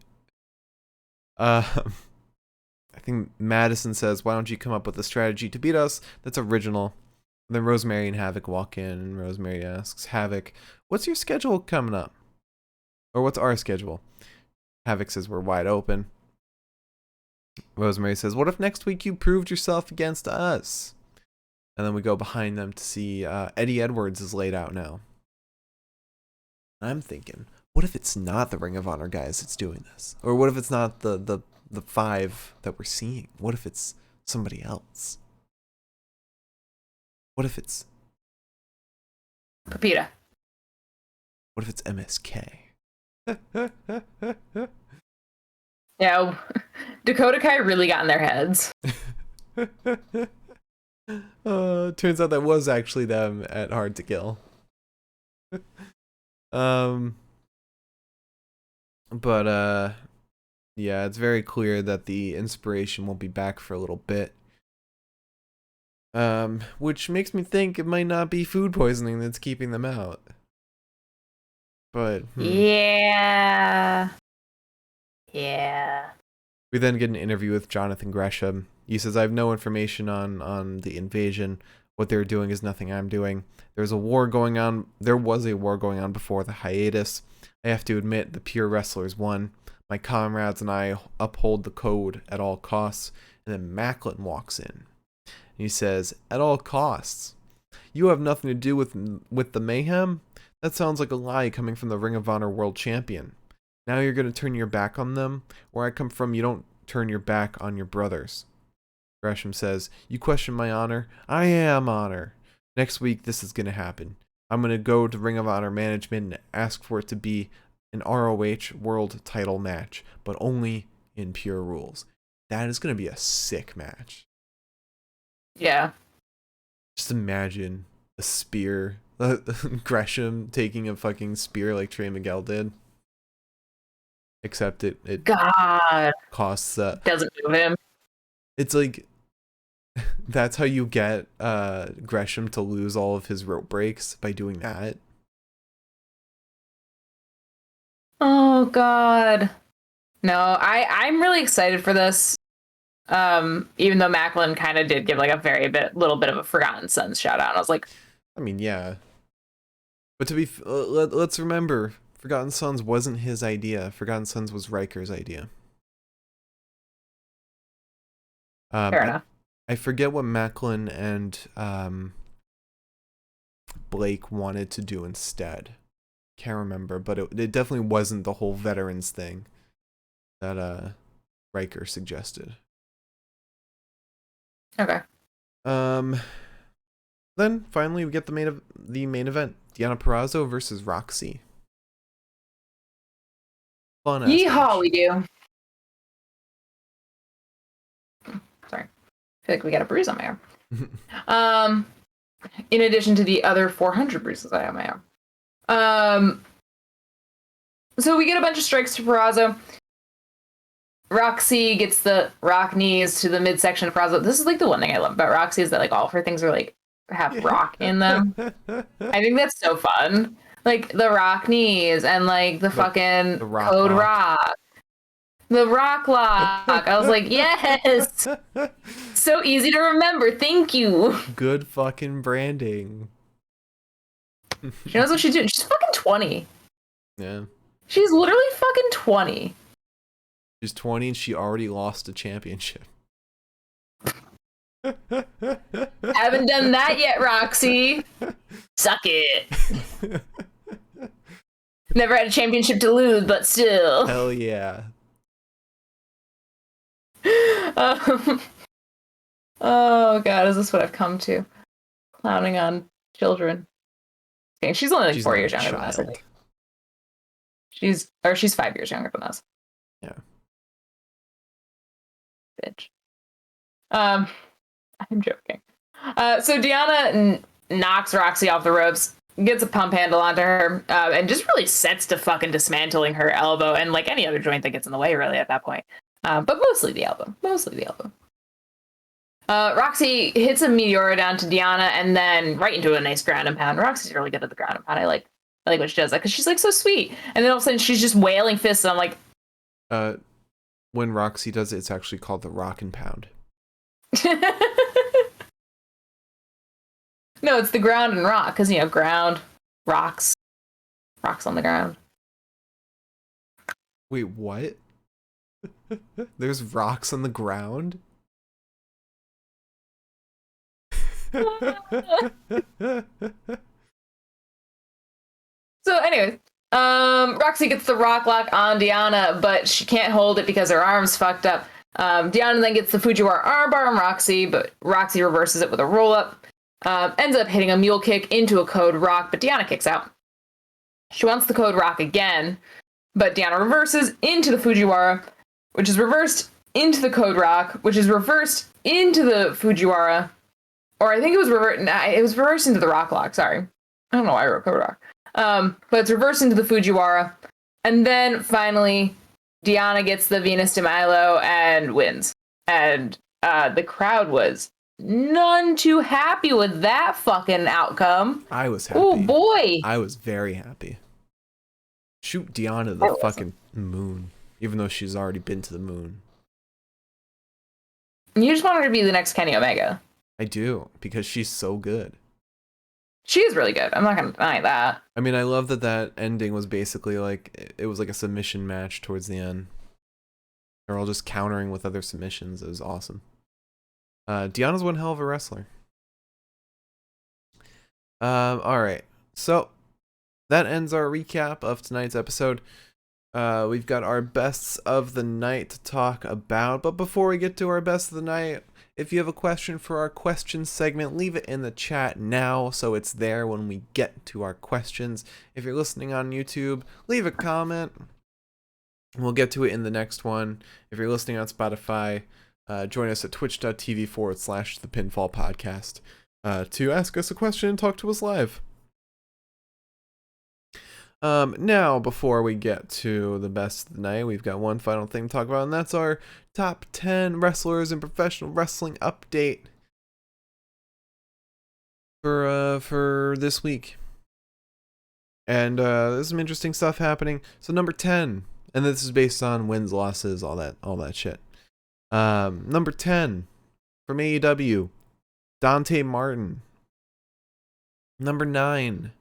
I think Madison says, "Why don't you come up with a strategy to beat us that's original?" And then Rosemary and Havoc walk in, and Rosemary asks Havoc, "What's your schedule coming up? Or what's our schedule?" Havoc says, "We're wide open." Rosemary says, "What if next week you proved yourself against us?" And then we go behind them to see Eddie Edwards is laid out now. I'm thinking, what if it's not the Ring of Honor guys that's doing this? Or what if it's not the five that we're seeing? What if it's somebody else? What if it's Pepita. What if it's MSK? Yeah, Dakota Kai really got in their heads. Turns out that was actually them at Hard to Kill. But yeah, it's very clear that the inspiration won't be back for a little bit. Which makes me think it might not be food poisoning that's keeping them out. But Yeah. We then get an interview with Jonathan Gresham. He says, "I have no information on the invasion. What they're doing is nothing I'm doing. There's a war going on. There was a war going on before the hiatus. I have to admit, the pure wrestlers won. My comrades and I uphold the code at all costs. And then Macklin walks in. And he says, at all costs. You have nothing to do with the mayhem? That sounds like a lie coming from the Ring of Honor World Champion. Now you're going to turn your back on them? Where I come from, you don't turn your back on your brothers. Gresham says, you question my honor? I am honor. Next week, this is going to happen. I'm going to go to Ring of Honor management and ask for it to be an ROH world title match, but only in pure rules. That is going to be a sick match. Yeah. Just imagine a spear. Gresham taking a fucking spear like Trey Miguel did. Except it God costs doesn't move him. It's like that's how you get Gresham to lose all of his rope breaks, by doing that. Oh God. No, I'm really excited for this. Even though Macklin kind of did give like a little bit of a Forgotten Sons shout out. I was like, I mean, yeah. But to be let's remember, Forgotten Sons wasn't his idea. Forgotten Sons was Riker's idea. fair enough. I forget what Macklin and Blake wanted to do instead. Can't remember, but it definitely wasn't the whole veterans thing that Riker suggested. Okay. Then finally we get the main event: Deonna Perazo versus Roxy. Fun. Yeehaw, we do. Sorry, I feel like we got a bruise on my arm. In addition to the other 400 bruises I have on my arm. So we get a bunch of strikes to Perazzo. Roxy gets the rock knees to the midsection of Perazzo. This is like the one thing I love about Roxy is that like all of her things are like have rock in them. I think that's so fun. Like the rock knees and like the fucking code rock. The rock lock. I was like, yes. So easy to remember. Thank you. Good fucking branding. She knows what she's doing. She's fucking 20. Yeah. She's literally fucking 20. She's 20 and she already lost a championship. Haven't done that yet, Roxy. Suck it. Never had a championship to lose, but still. Hell yeah. Oh god, is this what I've come to? Clowning on children. Okay, she's only like 4 years younger than us, I think. She's 5 years younger than us. Yeah. Bitch. I'm joking. So Deonna knocks Roxy off the ropes, gets a pump handle onto her, and just really sets to fucking dismantling her elbow and like any other joint that gets in the way really at that point. But mostly the elbow. Roxy hits a Meteora down to Deonna and then right into a nice ground and pound. Roxy's really good at the ground and pound. I like when she does that because she's like so sweet. And then all of a sudden she's just wailing fists and I'm like, when Roxy does it, it's actually called the rock and pound. No, it's the ground and rock because ground, rocks on the ground. Wait, what? There's rocks on the ground? So anyways, Roxy gets the rock lock on Deonna, but she can't hold it because her arm's fucked up. Deonna then gets the Fujiwara armbar on Roxy, but Roxy reverses it with a roll up. Ends up hitting a mule kick into a code rock, but Deonna kicks out. She wants the code rock again, but Deonna reverses into the Fujiwara, which is reversed into the code rock, which is reversed into the Fujiwara. Or I think it was reversed into the rock lock, sorry. I don't know why I wrote code rock. But it's reversed into the Fujiwara. And then finally, Deonna gets the Venus de Milo and wins. And the crowd was none too happy with that fucking outcome. I was happy. Oh boy. I was very happy. Shoot Deonna to the fucking moon. Even though she's already been to the moon. You just want her to be the next Kenny Omega. I do, because she's so good. She is really good. I'm not gonna deny that. I mean, I love that ending was basically like, it was like a submission match towards the end. They're all just countering with other submissions. It was awesome. Deanna's one hell of a wrestler. All right. So that ends our recap of tonight's episode. We've got our bests of the night to talk about. But before we get to our best of the night, if you have a question for our questions segment, leave it in the chat now so it's there when we get to our questions. If you're listening on YouTube, leave a comment. We'll get to it in the next one. If you're listening on Spotify, join us at twitch.tv/The Pinfall Podcast to ask us a question and talk to us live. Now, before we get to the best of the night, we've got one final thing to talk about, and that's our top 10 wrestlers in professional wrestling update for this week. And there's some interesting stuff happening. So number 10, and this is based on wins, losses, all that shit. Number 10 from AEW, Dante Martin. Number 9,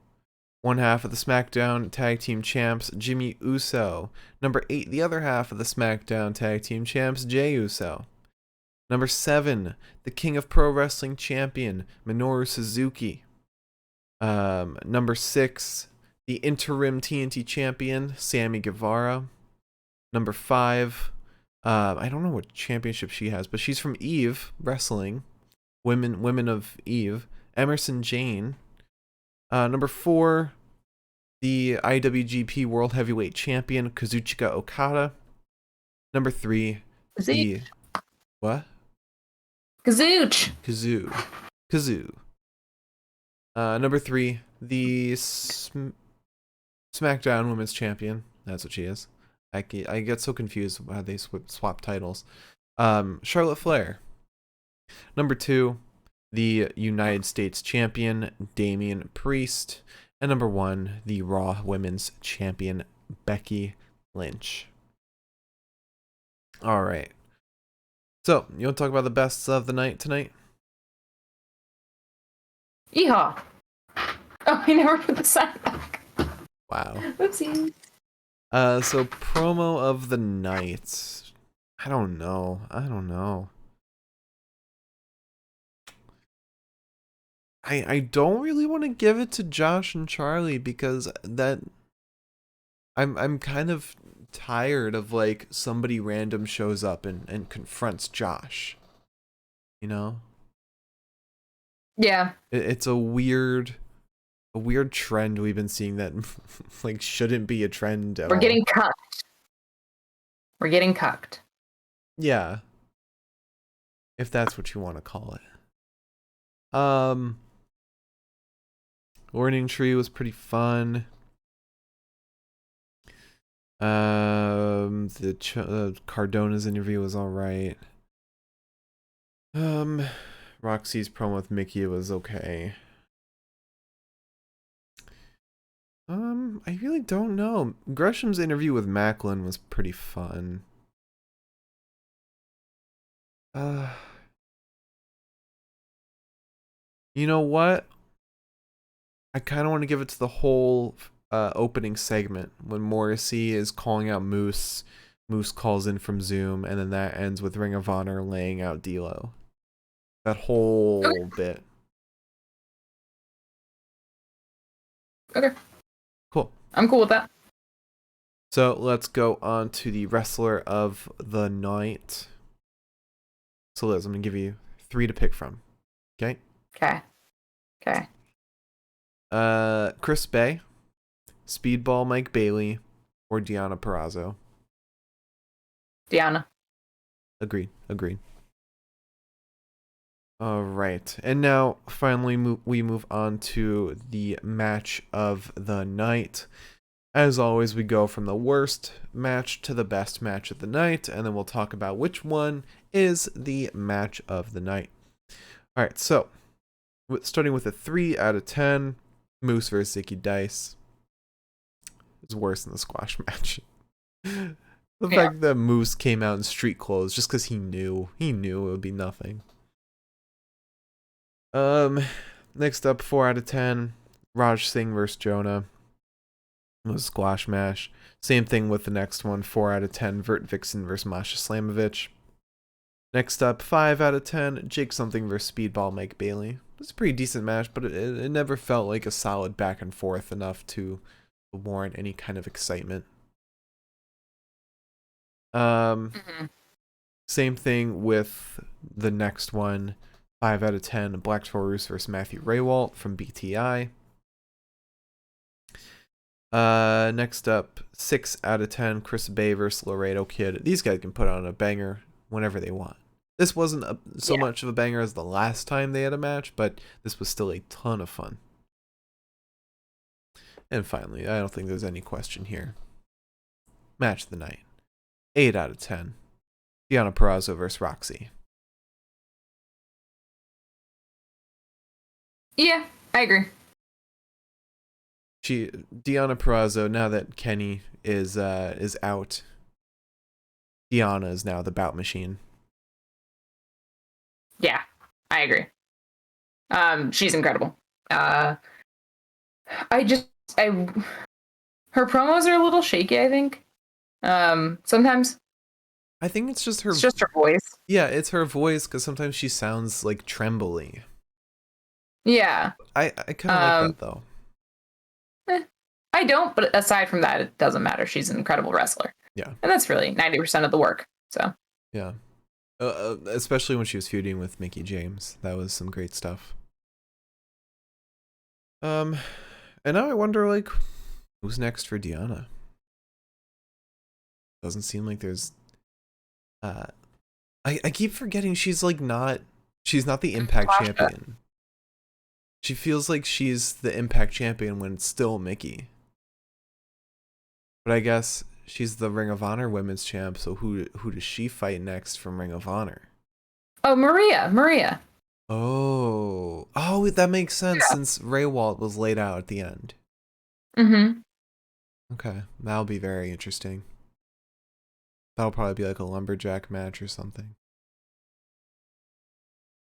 one half of the SmackDown Tag Team Champs, Jimmy Uso. Number 8, the other half of the SmackDown Tag Team Champs, Jey Uso. Number 7, the King of Pro Wrestling Champion, Minoru Suzuki. Number 6, the interim TNT Champion, Sammy Guevara. Number 5, I don't know what championship she has, but she's from Eve Wrestling, Women of Eve, Emerson Jane. Number 4, the IWGP World Heavyweight Champion, Kazuchika Okada. Number 3, the... What? Kazooch! Kazoo. Number 3, the SmackDown Women's Champion. That's what she is. I get so confused how they swap titles. Charlotte Flair. Number 2, the United States Champion, Damian Priest. And number 1, the Raw Women's Champion, Becky Lynch. All right. So, you want to talk about the best of the night tonight? Yeehaw! Oh, I never put the sign back. Wow. Oopsie. So promo of the night. I don't know. I don't really want to give it to Josh and Charlie because that I'm kind of tired of like somebody random shows up and confronts Josh. You know? Yeah. It's a weird trend we've been seeing that like shouldn't be a trend at all. We're getting cucked. Yeah. If that's what you want to call it. Learning Tree was pretty fun. The Cardona's interview was all right. Roxy's promo with Mickey was okay. I really don't know. Gresham's interview with Macklin was pretty fun. You know what? I kind of want to give it to the whole opening segment when Morrissey is calling out Moose. Moose calls in from Zoom, and then that ends with Ring of Honor laying out D'Lo. That whole bit. Okay. Cool. I'm cool with that. So let's go on to the wrestler of the night. So Liz, I'm going to give you 3 to pick from. Okay? Okay. Chris Bay, Speedball Mike Bailey, or Deonna Perazo. Deanna. Agreed. All right. And now, finally, we move on to the match of the night. As always, we go from the worst match to the best match of the night, and then we'll talk about which one is the match of the night. All right, so starting with a 3 out of 10, Moose versus Ziggy Dice. It's worse than the squash match. The fact that Moose came out in street clothes just because he knew it would be nothing. Next up, 4 out of 10. Raj Singh versus Jonah. It was a squash match. Same thing with the next one, 4 out of 10. Vert Vixen versus Masha Slamovich. Next up, 5 out of 10. Jake Something versus Speedball Mike Bailey. It was a pretty decent match, but it never felt like a solid back and forth enough to warrant any kind of excitement. Same thing with the next one, 5 out of 10. Black Taurus versus Matthew Raywalt from BTI. Next up, 6 out of 10. Chris Bay versus Laredo Kid. These guys can put on a banger whenever they want. This wasn't so much of a banger as the last time they had a match, but this was still a ton of fun. And finally, I don't think there's any question here. Match of the night. 8 out of 10. Deonna Perazo versus Roxy. Yeah, I agree. Deonna Perazo, now that Kenny is out, Deonna is now the bout machine. Yeah, I agree. She's incredible. Her promos are a little shaky, I think. Sometimes. I think it's just her voice. Yeah, it's her voice, because sometimes she sounds like trembly. Yeah. I kind of like that, though. I don't, but aside from that, it doesn't matter. She's an incredible wrestler. Yeah. And that's really 90% of the work, so. Yeah. Especially when she was feuding with Mickie James. That was some great stuff. And now I wonder, like, who's next for Deonna? Doesn't seem like there's... I keep forgetting she's not the Impact champion. She feels like she's the Impact champion when it's still Mickie. But I guess she's the Ring of Honor Women's Champ, so who does she fight next from Ring of Honor? Oh, Maria. Oh, that makes sense since Raywalt was laid out at the end. Mm-hmm. Okay, that'll be very interesting. That'll probably be like a lumberjack match or something.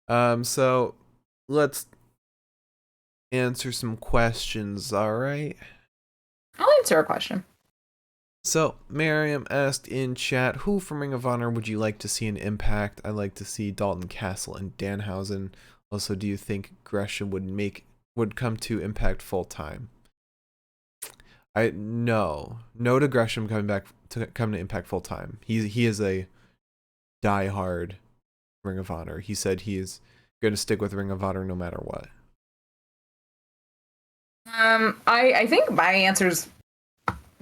So let's answer some questions, alright? I'll answer a question. So, Miriam asked in chat, who from Ring of Honor would you like to see in Impact? I'd like to see Dalton Castle and Danhausen. Also, do you think Gresham would come to Impact full time? No to Gresham come to Impact full time. He is a diehard Ring of Honor. He said he is going to stick with Ring of Honor no matter what. I think my answer's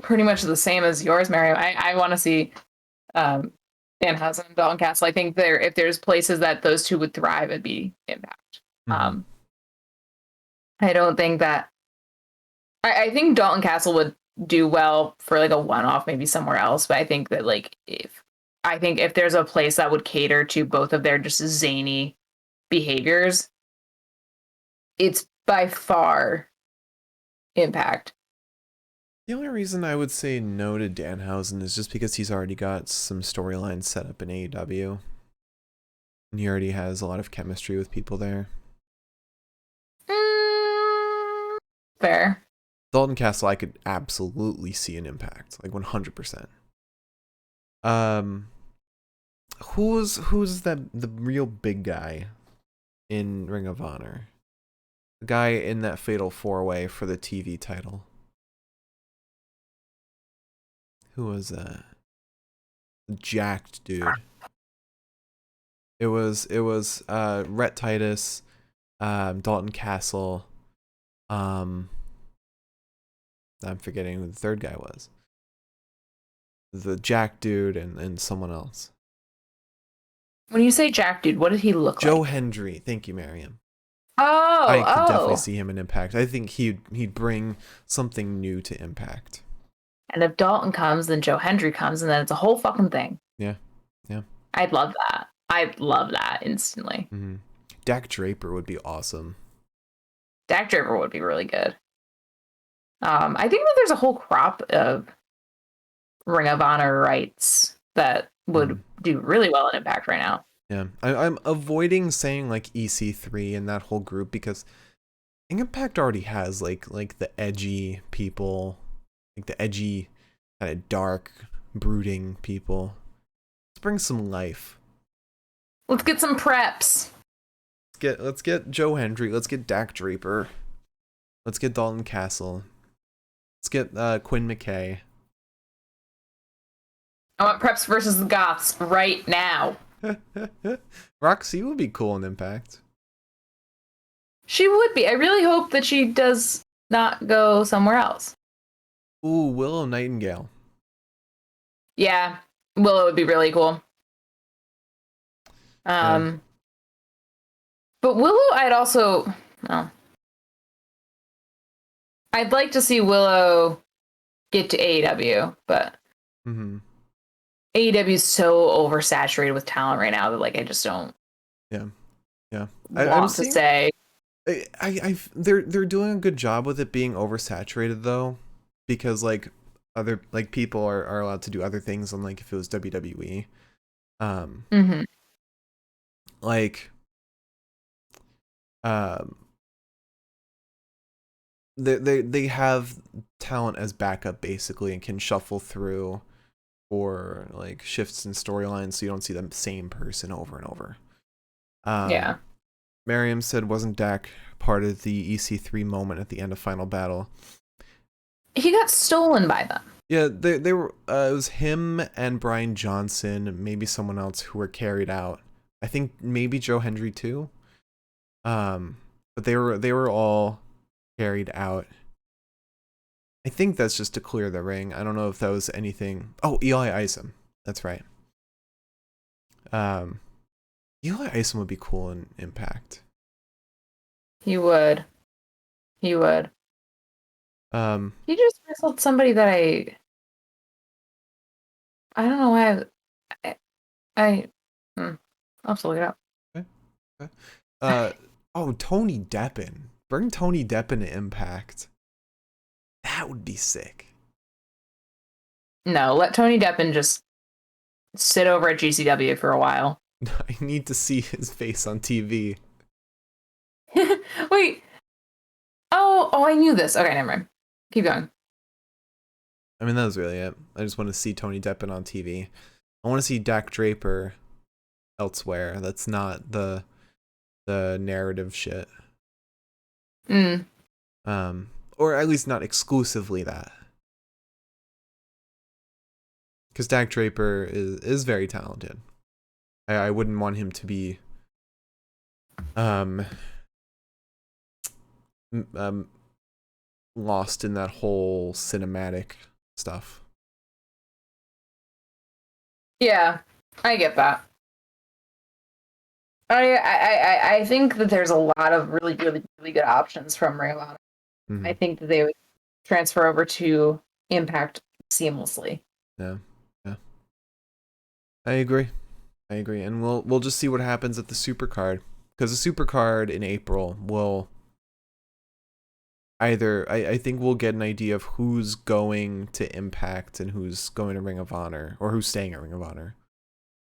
pretty much the same as yours, Miriam. I want to see Danhausen and Dalton Castle. I think if there's places that those two would thrive, it'd be Impact. Mm-hmm. I don't think that. I think Dalton Castle would do well for like a one-off, maybe somewhere else. But I think that if there's a place that would cater to both of their just zany behaviors, it's by far Impact. The only reason I would say no to Danhausen is just because he's already got some storylines set up in AEW. And he already has a lot of chemistry with people there. Fair. Dalton Castle I could absolutely see an Impact, like 100%. Who's the real big guy in Ring of Honor? The guy in that Fatal 4-Way for the TV title. Who was that? The jacked dude. It was Rhett Titus, Dalton Castle. I'm forgetting who the third guy was. The Jack dude and someone else. When you say Jack dude, what did he look like? Joe Hendry. Thank you, Miriam. I could definitely see him in Impact. I think he'd bring something new to Impact. And if Dalton comes, then Joe Hendry comes, and then it's a whole fucking thing. Yeah. I'd love that. I'd love that instantly. Mm-hmm. Dak Draper would be awesome. Dak Draper would be really good. I think that there's a whole crop of Ring of Honor rights that would do really well in Impact right now. Yeah, I'm avoiding saying like EC3 and that whole group because Impact already has like the edgy people, like the edgy, kind of dark, brooding people. Let's bring some life. Let's get some preps. Let's get Joe Hendry. Let's get Dak Draper. Let's get Dalton Castle. Let's get Quinn McKay. I want preps versus the Goths right now. Roxy would be cool in Impact. She would be. I really hope that she does not go somewhere else. Ooh, Willow Nightingale. Yeah, Willow would be really cool. Yeah. But Willow, I'd like to see Willow get to AEW, but AEW is so oversaturated with talent right now that like I just don't. Yeah. Want to say. They're doing a good job with it being oversaturated though, because like other like people are allowed to do other things unlike if it was WWE. Like they have talent as backup basically and can shuffle through for like shifts in storylines so you don't see the same person over and over. Yeah. Miriam said, wasn't Dak part of the EC3 moment at the end of Final Battle? He got stolen by them. Yeah, they were. It was him and Brian Johnson, maybe someone else who were carried out. I think maybe Joe Hendry too. But they were all carried out. I think that's just to clear the ring. I don't know if that was anything. Oh, Eli Isom. That's right. Eli Isom would be cool in Impact. He would. He just wrestled somebody that I don't know why I'll have to look it up. Okay. Tony Deppen. Bring Tony Deppen to Impact. That would be sick. No, let Tony Deppen just sit over at GCW for a while. I need to see his face on TV. Wait. Oh, I knew this. Okay, never mind. Keep going. I mean, that was really it. I just want to see Tony Deppen on TV. I want to see Dak Draper elsewhere. That's not the narrative shit. Or at least not exclusively that. Because Dak Draper is very talented. I wouldn't want him to be lost in that whole cinematic stuff. Yeah, I get that. I think that there's a lot of really, really, really good options from Ring of Honor. I think that they would transfer over to Impact seamlessly. Yeah. I agree, and we'll just see what happens at the Supercard, because the Supercard in April will either I think we'll get an idea of who's going to Impact and who's going to Ring of Honor, or who's staying at Ring of Honor.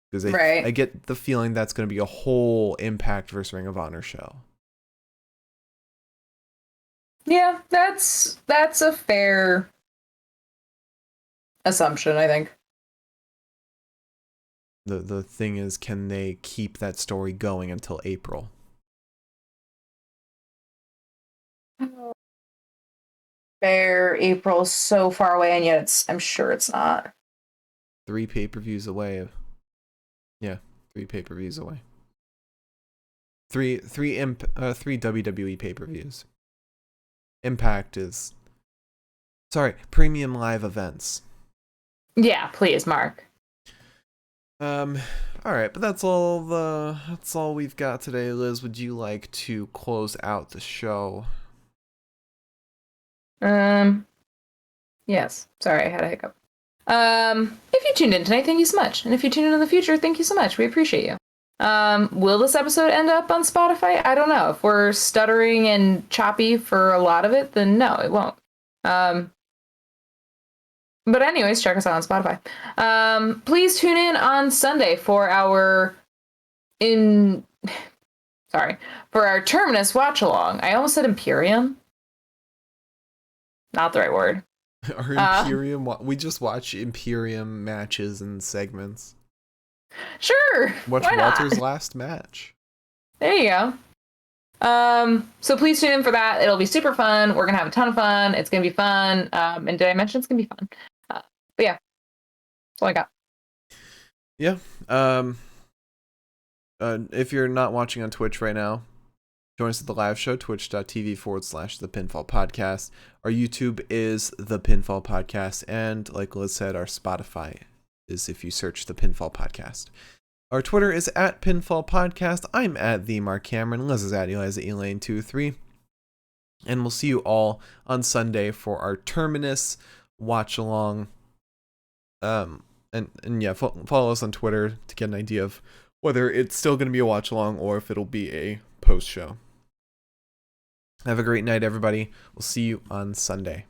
Because I get the feeling that's going to be a whole Impact versus Ring of Honor show. Yeah, that's a fair assumption, I think. The thing is, can they keep that story going until April? Fair. April's so far away, and yet I'm sure it's not. 3 pay-per-views away. Yeah, 3 pay-per-views away. Three WWE pay-per-views. Impact is premium live events. Yeah, please, Mark. All right, but that's all we've got today. Liz, would you like to close out the show? Yes. Sorry, I had a hiccup. If you tuned in tonight, thank you so much. And if you tune in the future, thank you so much. We appreciate you. Will this episode end up on Spotify? I don't know. If we're stuttering and choppy for a lot of it, then no, it won't. But anyways, check us out on Spotify. Please tune in on Sunday for our in sorry, for our Terminus watch along. I almost said Imperium. Not the right word. Our Imperium, we just watch Imperium matches and segments. Sure. Watch why Walter's not? last match. There you go. So please tune in for that. It'll be super fun. We're gonna have a ton of fun. It's gonna be fun. And did I mention it's gonna be fun? But yeah, that's all I got. Yeah. If you're not watching on Twitch right now, join us at the live show, twitch.tv/The Pinfall Podcast. Our YouTube is The Pinfall Podcast. And like Liz said, our Spotify is if you search The Pinfall Podcast. Our Twitter is at Pinfall Podcast. I'm at the Mark Cameron. Liz is at Eliza Elaine23. And we'll see you all on Sunday for our Terminus watch along. And yeah, follow us on Twitter to get an idea of whether it's still going to be a watch along or if it'll be a post show. Have a great night, everybody. We'll see you on Sunday.